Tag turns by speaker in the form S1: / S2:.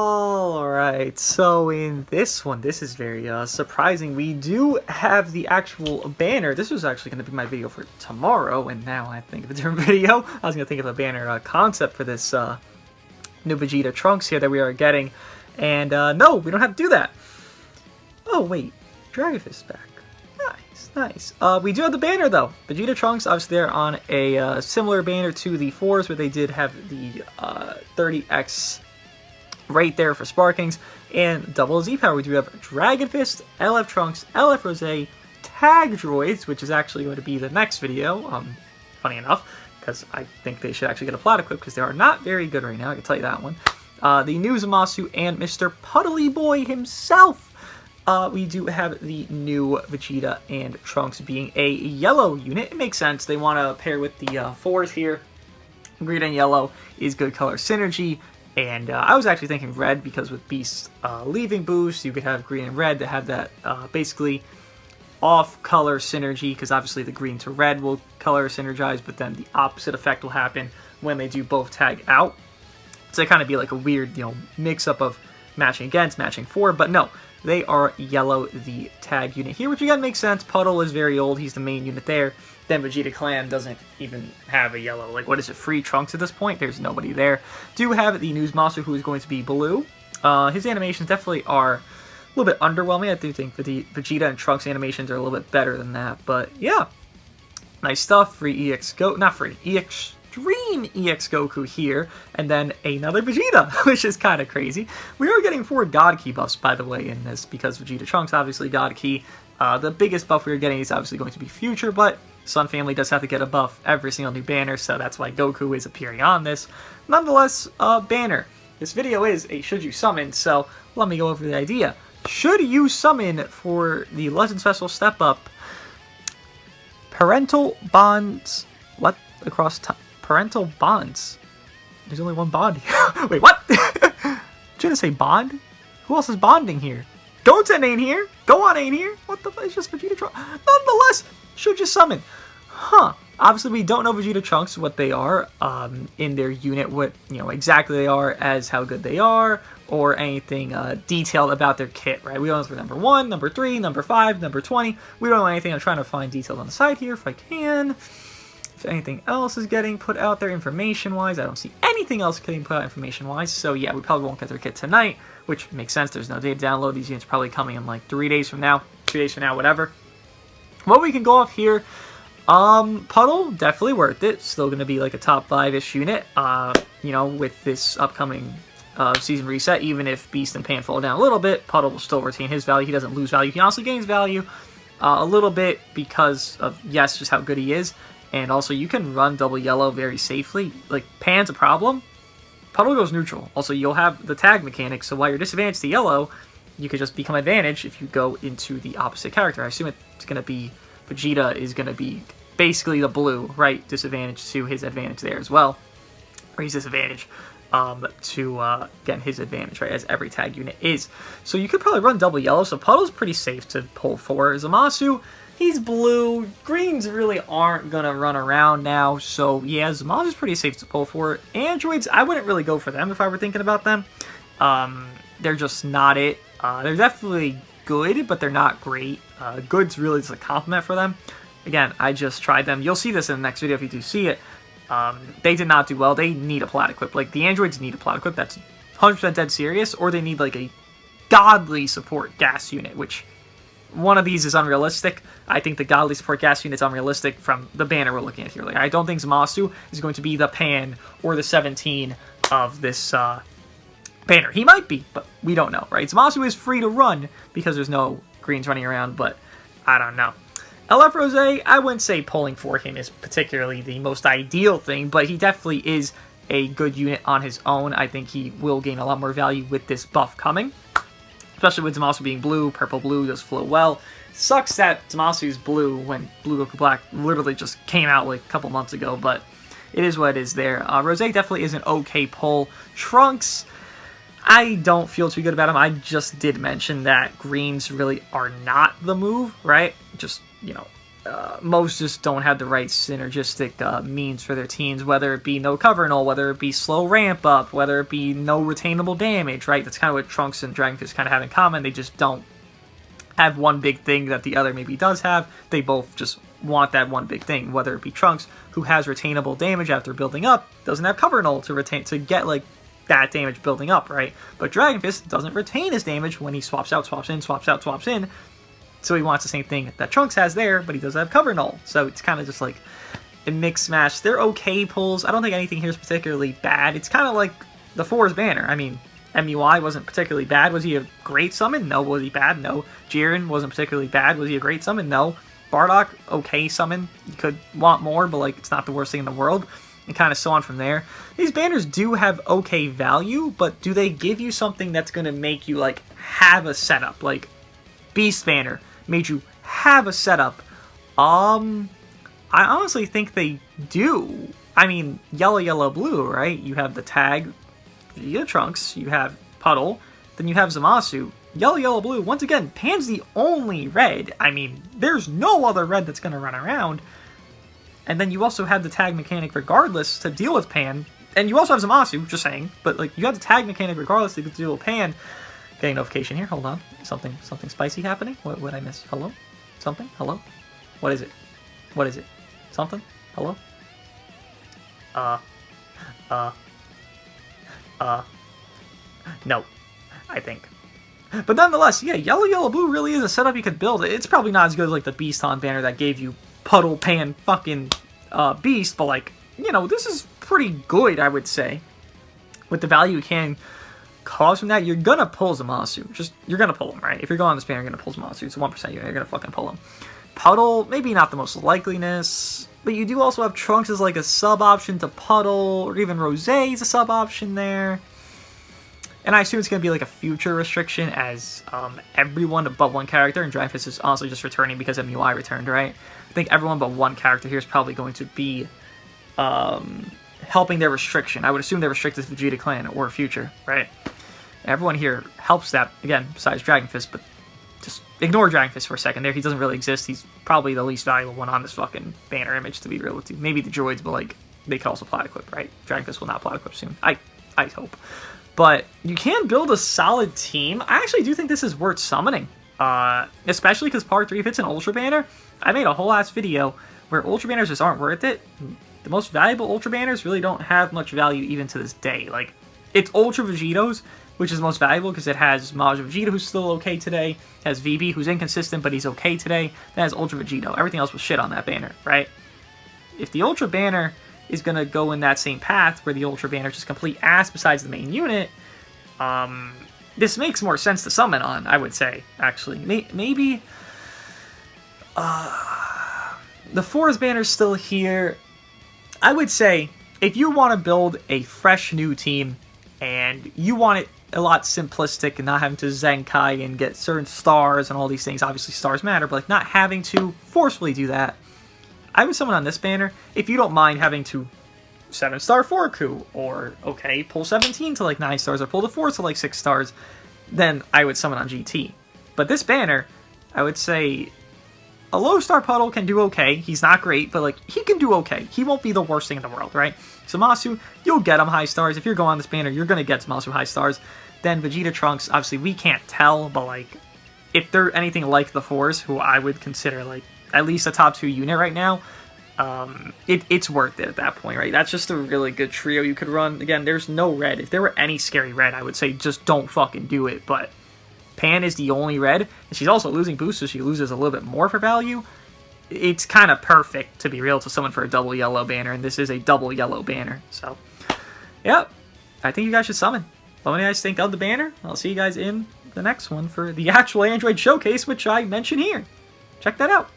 S1: Alright, so in this one, this is very surprising. We do have the actual banner. This was actually going to be my video for tomorrow, and now I think of a different video. I was going to think of a banner concept for this new Vegeta Trunks here that we are getting. And no, we don't have to do that. Oh, wait. Dragon Fist is back. Nice. We do have the banner, though. Vegeta Trunks, obviously, they're on a similar banner to the 4s, where they did have the 30x right there for Sparkings. And double Z power, we do have Dragon Fist, LF Trunks, LF Rose, Tag Droids, which is actually going to be the next video, funny enough, because I think they should actually get a plot equip, because they are not very good right now, I can tell you that one. The new Zamasu and Mr. Puddly Boy himself. We do have the new Vegeta and Trunks being a yellow unit. It makes sense. They want to pair with the 4s here. Green and yellow is good color synergy. And I was actually thinking red because with Beast leaving boost, you could have green and red to have that basically off-color synergy, because obviously the green to red will color synergize, but then the opposite effect will happen when they do both tag out. So it kind of be like a weird, mix-up of matching against, matching for, but no. They are yellow, the tag unit here, which again makes sense. Puddle is very old. He's the main unit there. Then Vegeta Clan doesn't even have a yellow. Like, what is it, free Trunks at this point? There's nobody there. Do have the News Monster, who is going to be blue. His animations definitely are a little bit underwhelming. I do think the Vegeta and Trunks animations are a little bit better than that. But, yeah. Nice stuff. Free EX Go. Not free. Extreme EX Goku here, and then another Vegeta, which is kind of crazy. We are getting 4 God Key buffs, by the way, in this, because Vegeta Trunks, obviously, God Key. The biggest buff we're getting is obviously going to be Future, but Sun Family does have to get a buff every single new banner, so that's why Goku is appearing on this. Nonetheless, banner. This video is a Should You Summon, so let me go over the idea. Should you summon for the Legends Festival Step Up Parental Bonds? What? Across time? Parental bonds. There's only one bond here. Wait, what? Shouldn't say bond? Who else is bonding here? Goten ain't here. Gohan ain't here. What the fuck? It's just Vegeta Trunks. Nonetheless, should you summon? Huh. Obviously, we don't know Vegeta Trunks, what they are in their unit, what exactly they are, as how good they are, or anything detailed about their kit, right? We don't know if they're number 1, number 3, number 5, number 20. We don't know anything. I'm trying to find details on the side here if I can. If anything else is getting put out there information-wise, I don't see anything else getting put out information-wise. So yeah, we probably won't get their kit tonight, which makes sense. There's no day to download. These units are probably coming in like 3 days from now, 2 days from now, whatever. What we can go off here, Puddle, definitely worth it. Still going to be like a top 5-ish unit, with this upcoming season reset. Even if Beast and Pan fall down a little bit, Puddle will still retain his value. He doesn't lose value. He honestly gains value a little bit because of, yes, just how good he is. And also, you can run double yellow very safely. Like, Pan's a problem. Puddle goes neutral. Also, you'll have the tag mechanic, so while you're disadvantaged to yellow, you could just become advantage if you go into the opposite character. I assume it's going to be... Vegeta is going to be basically the blue, right? Disadvantage to his advantage there as well. Or he's disadvantage to get his advantage, right? As every tag unit is. So you could probably run double yellow, so Puddle's pretty safe to pull for. Zamasu... He's blue. Greens really aren't going to run around now. So, yeah, Zamasu's pretty safe to pull for. Androids, I wouldn't really go for them if I were thinking about them. They're just not it. They're definitely good, but they're not great. Good's really just a compliment for them. Again, I just tried them. You'll see this in the next video if you do see it. They did not do well. They need a plot equip. Like, the androids need a plot equip. That's 100% dead serious. Or they need, like, a godly support gas unit, which... One of these is unrealistic. I think the godly support gas unit is unrealistic from the banner we're looking at here. Like, I don't think Zamasu is going to be the Pan or the 17 of this banner. He might be, but we don't know, right? Zamasu is free to run because there's no greens running around, but I don't know. LF Rose, I wouldn't say pulling for him is particularly the most ideal thing, but he definitely is a good unit on his own. I think he will gain a lot more value with this buff coming. Especially with Zamasu being blue, purple-blue does flow well. Sucks that Zamasu's blue when Blue Goku Black literally just came out like a couple months ago, but it is what it is there. Rose definitely is an okay pull. Trunks, I don't feel too good about him. I just did mention that greens really are not the move, right? Just, most just don't have the right synergistic means for their teams, whether it be no cover null, whether it be slow ramp up, whether it be no retainable damage, right? That's kind of what Trunks and Dragon Fist kind of have in common. They just don't have one big thing that the other maybe does have. They both just want that one big thing, whether it be Trunks, who has retainable damage after building up, doesn't have cover null to retain, to get like that damage building up, right? But Dragon Fist doesn't retain his damage when he swaps out, swaps in, swaps out, swaps in. So he wants the same thing that Trunks has there, but he doesn't have cover null. So it's kind of just like a mix match. They're okay pulls. I don't think anything here is particularly bad. It's kind of like the Four's banner. I mean, MUI wasn't particularly bad. Was he a great summon? No. Was he bad? No. Jiren wasn't particularly bad. Was he a great summon? No. Bardock, okay summon. You could want more, but like it's not the worst thing in the world. And kind of so on from there. These banners do have okay value, but do they give you something that's going to make you like have a setup? Like Beast Banner made you have a setup. I honestly think they do. I mean, yellow, yellow, blue, right? You have the tag, you have Trunks, you have Puddle, then you have Zamasu. Yellow, yellow, blue. Once again, Pan's the only red. I mean, there's no other red that's going to run around. And then you also have the tag mechanic regardless to deal with Pan. And you also have Zamasu, just saying. But like, you have the tag mechanic regardless to deal with Pan. Getting a notification here. Hold on. Something spicy happening. What would I miss? Hello? Something? Hello? What is it? What is it? Something? Hello? No. I think. But nonetheless, yeah, yellow, yellow, blue really is a setup you could build. It's probably not as good as like the Beaston banner that gave you Puddle, Pan, fucking Beast, but like, you know, this is pretty good, I would say. With the value you can cause from that, you're gonna pull Zamasu. You're gonna pull him, right? If you're going on this banner, you're gonna pull Zamasu. It's 1%, you're gonna fucking pull him. Puddle, maybe not the most likeliness, but you do also have Trunks as like a sub option to Puddle, or even Rose is a sub option there. And I assume it's going to be like a future restriction as everyone but one character, and Dragon Fist is honestly just returning because MUI returned, right? I think everyone but one character here is probably going to be helping their restriction. I would assume they're restricted to Vegeta Clan or future, right? Everyone here helps that, again, besides Dragon Fist, but just ignore Dragon Fist for a second there. He doesn't really exist. He's probably the least valuable one on this fucking banner image, to be real with you. Maybe the droids, but like, they could also plot equip, right? Dragon Fist will not plot equip soon. I hope. But you can build a solid team. I actually do think this is worth summoning. Especially because Part 3, if it's an Ultra Banner, I made a whole ass video where Ultra Banners just aren't worth it. The most valuable Ultra Banners really don't have much value even to this day. Like, it's Ultra Vegetos, which is most valuable because it has Majin Vegeta, who's still okay today. It has VB, who's inconsistent, but he's okay today. That has Ultra Vegeto. Everything else was shit on that banner, right? If the Ultra Banner is going to go in that same path where the Ultra Banner is just complete ass besides the main unit, this makes more sense to summon on, I would say, actually. Maybe the Forest Banner's still here. I would say, if you want to build a fresh new team, and you want it a lot simplistic and not having to Zenkai and get certain stars and all these things, obviously stars matter, but like not having to forcefully do that, I would summon on this banner if you don't mind having to 7-star Forku, or, okay, pull 17 to like 9 stars, or pull the 4 to like 6 stars, then I would summon on GT. But this banner, I would say a low-star Puddle can do okay. He's not great, but like, he can do okay. He won't be the worst thing in the world, right? Zamasu, you'll get him high stars. If you're going on this banner, you're going to get Zamasu high stars. Then Vegeta Trunks, obviously we can't tell, but like, if they're anything like the 4s, who I would consider like at least a top 2 unit right now, it's worth it at that point, right? That's just a really good trio you could run. Again, there's no red. If there were any scary red, I would say just don't fucking do it, but Pan is the only red, and she's also losing boost, so she loses a little bit more for value. It's kind of perfect, to be real, to someone for a double yellow banner, and this is a double yellow banner, so yeah, I think you guys should summon. Let me know what you guys think of the banner. I'll see you guys in the next one for the actual Android showcase, which I mention here. Check that out.